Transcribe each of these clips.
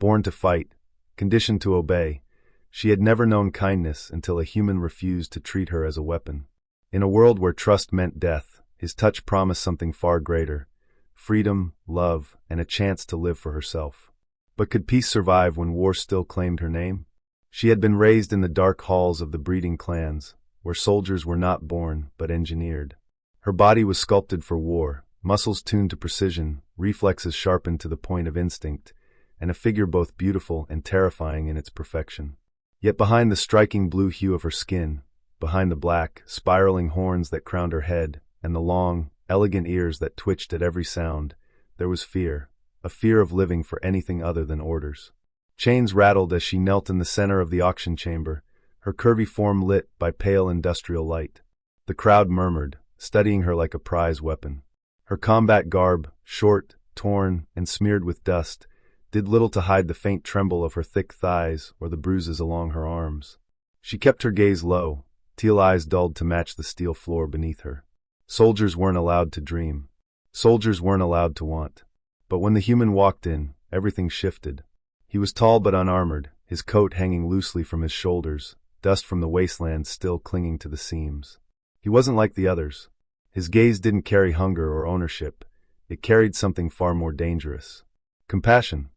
Born to fight, conditioned to obey, she had never known kindness until a human refused to treat her as a weapon. In a world where trust meant death, his touch promised something far greater: freedom, love, and a chance to live for herself. But could peace survive when war still claimed her name? She had been raised in the dark halls of the breeding clans, where soldiers were not born but engineered. Her body was sculpted for war, muscles tuned to precision, reflexes sharpened to the point of instinct, and a figure both beautiful and terrifying in its perfection. Yet behind the striking blue hue of her skin, behind the black, spiraling horns that crowned her head, and the long, elegant ears that twitched at every sound, there was fear, a fear of living for anything other than orders. Chains rattled as she knelt in the center of the auction chamber, her curvy form lit by pale industrial light. The crowd murmured, studying her like a prize weapon. Her combat garb, short, torn, and smeared with dust, did little to hide the faint tremble of her thick thighs or the bruises along her arms. She kept her gaze low, teal eyes dulled to match the steel floor beneath her. Soldiers weren't allowed to dream. Soldiers weren't allowed to want. But when the human walked in, everything shifted. He was tall but unarmored, his coat hanging loosely from his shoulders, dust from the wasteland still clinging to the seams. He wasn't like the others. His gaze didn't carry hunger or ownership. It carried something far more dangerous: compassion.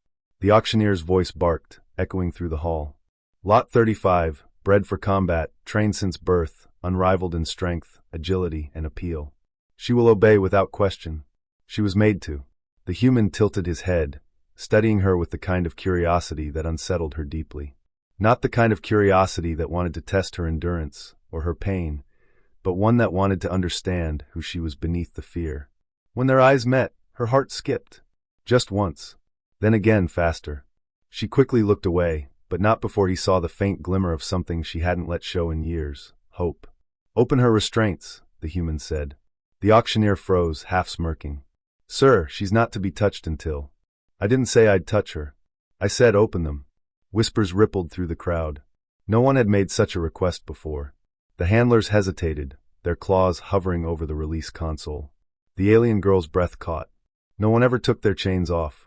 The auctioneer's voice barked, echoing through the hall. Lot 35, bred for combat, trained since birth, unrivaled in strength, agility, and appeal. She will obey without question. She was made to. The human tilted his head, studying her with the kind of curiosity that unsettled her deeply. Not the kind of curiosity that wanted to test her endurance or her pain, but one that wanted to understand who she was beneath the fear. When their eyes met, her heart skipped. Just once. Then again faster. She quickly looked away, but not before he saw the faint glimmer of something she hadn't let show in years: hope. "Open her restraints," the human said. The auctioneer froze, half smirking. "Sir, she's not to be touched until—" "I didn't say I'd touch her. I said open them." Whispers rippled through the crowd. No one had made such a request before. The handlers hesitated, their claws hovering over the release console. The alien girl's breath caught. No one ever took their chains off.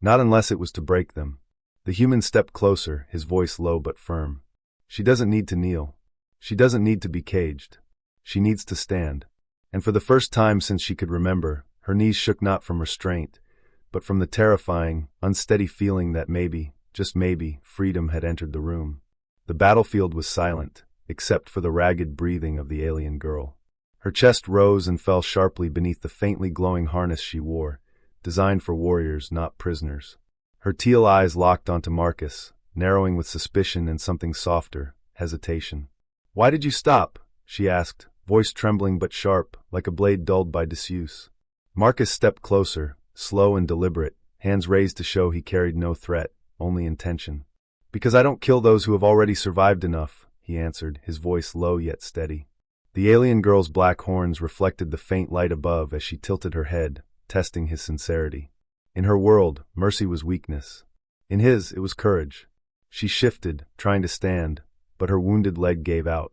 Not unless it was to break them. The human stepped closer, his voice low but firm. "She doesn't need to kneel. She doesn't need to be caged. She needs to stand." And for the first time since she could remember, her knees shook not from restraint, but from the terrifying, unsteady feeling that maybe, just maybe, freedom had entered the room. The battlefield was silent, except for the ragged breathing of the alien girl. Her chest rose and fell sharply beneath the faintly glowing harness she wore, designed for warriors, not prisoners. Her teal eyes locked onto Marcus, narrowing with suspicion and something softer: hesitation. "Why did you stop?" she asked, voice trembling but sharp, like a blade dulled by disuse. Marcus stepped closer, slow and deliberate, hands raised to show he carried no threat, only intention. "Because I don't kill those who have already survived enough," he answered, his voice low yet steady. The alien girl's black horns reflected the faint light above as she tilted her head, testing his sincerity. In her world, mercy was weakness. In his, it was courage. She shifted, trying to stand, but her wounded leg gave out.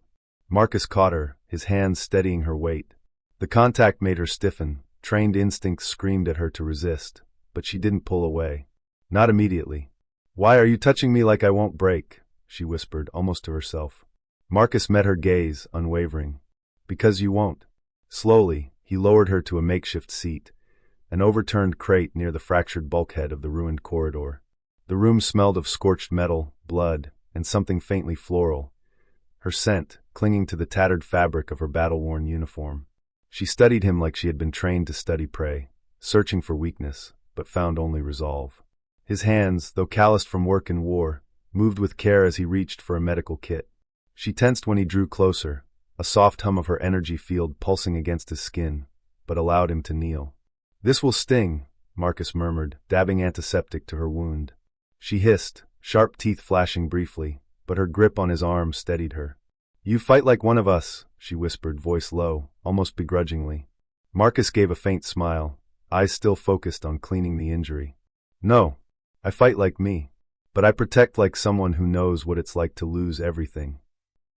Marcus caught her, his hands steadying her weight. The contact made her stiffen. Trained instincts screamed at her to resist, but she didn't pull away. Not immediately. "Why are you touching me like I won't break?" she whispered, almost to herself. Marcus met her gaze, unwavering. "Because you won't." Slowly, he lowered her to a makeshift seat, an overturned crate near the fractured bulkhead of the ruined corridor. The room smelled of scorched metal, blood, and something faintly floral, her scent clinging to the tattered fabric of her battle-worn uniform. She studied him like she had been trained to study prey, searching for weakness, but found only resolve. His hands, though calloused from work and war, moved with care as he reached for a medical kit. She tensed when he drew closer, a soft hum of her energy field pulsing against his skin, but allowed him to kneel. "This will sting," Marcus murmured, dabbing antiseptic to her wound. She hissed, sharp teeth flashing briefly, but her grip on his arm steadied her. "You fight like one of us," she whispered, voice low, almost begrudgingly. Marcus gave a faint smile, eyes still focused on cleaning the injury. "No, I fight like me, but I protect like someone who knows what it's like to lose everything."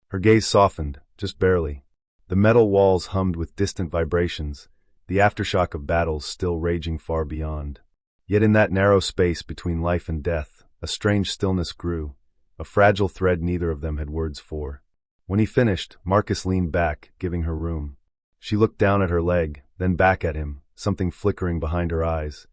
Her gaze softened, just barely. The metal walls hummed with distant vibrations, the aftershock of battles still raging far beyond. Yet in that narrow space between life and death, A strange stillness grew, a fragile thread neither of them had words for. When he finished, Marcus leaned back, giving her room. She looked down at her leg, then back at him, something flickering behind her eyes.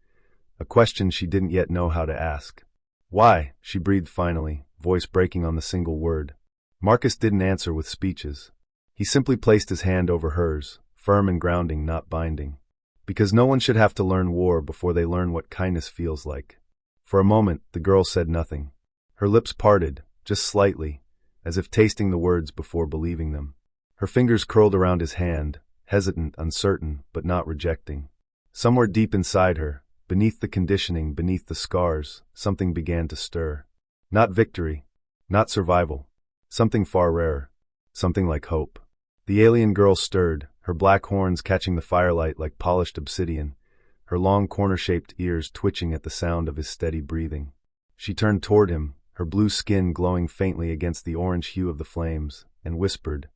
A question she didn't yet know how to ask. "Why?" she breathed finally, voice breaking on the single word. Marcus didn't answer with speeches. He simply placed his hand over hers, firm and grounding, not binding. Because no one should have to learn war before they learn what kindness feels like. For a moment, the girl said nothing. Her lips parted, just slightly, as if tasting the words before believing them. Her fingers curled around his hand, hesitant, uncertain, but not rejecting. Somewhere deep inside her, beneath the conditioning, beneath the scars, something began to stir. Not victory, not survival. Something far rarer. Something like hope. The alien girl stirred, her black horns catching the firelight like polished obsidian, her long corner-shaped ears twitching at the sound of his steady breathing. She turned toward him, her blue skin glowing faintly against the orange hue of the flames, and whispered,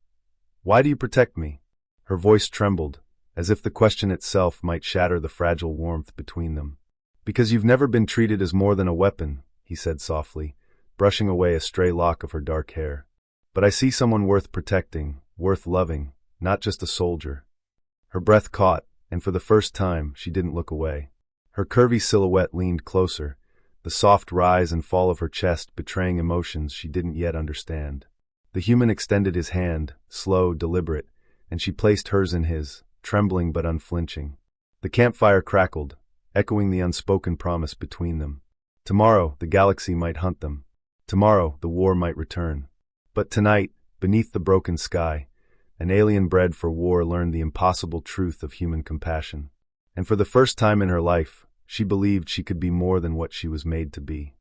"Why do you protect me?" Her voice trembled, as if the question itself might shatter the fragile warmth between them. "Because you've never been treated as more than a weapon," he said softly, brushing away a stray lock of her dark hair. "But I see someone worth protecting, worth loving, not just a soldier." Her breath caught, and for the first time, she didn't look away. Her curvy silhouette leaned closer, the soft rise and fall of her chest betraying emotions she didn't yet understand. The human extended his hand, slow, deliberate, and she placed hers in his, trembling but unflinching. The campfire crackled, echoing the unspoken promise between them. Tomorrow, the galaxy might hunt them. Tomorrow, the war might return. But tonight, beneath the broken sky, an alien bred for war learned the impossible truth of human compassion. And for the first time in her life, she believed she could be more than what she was made to be.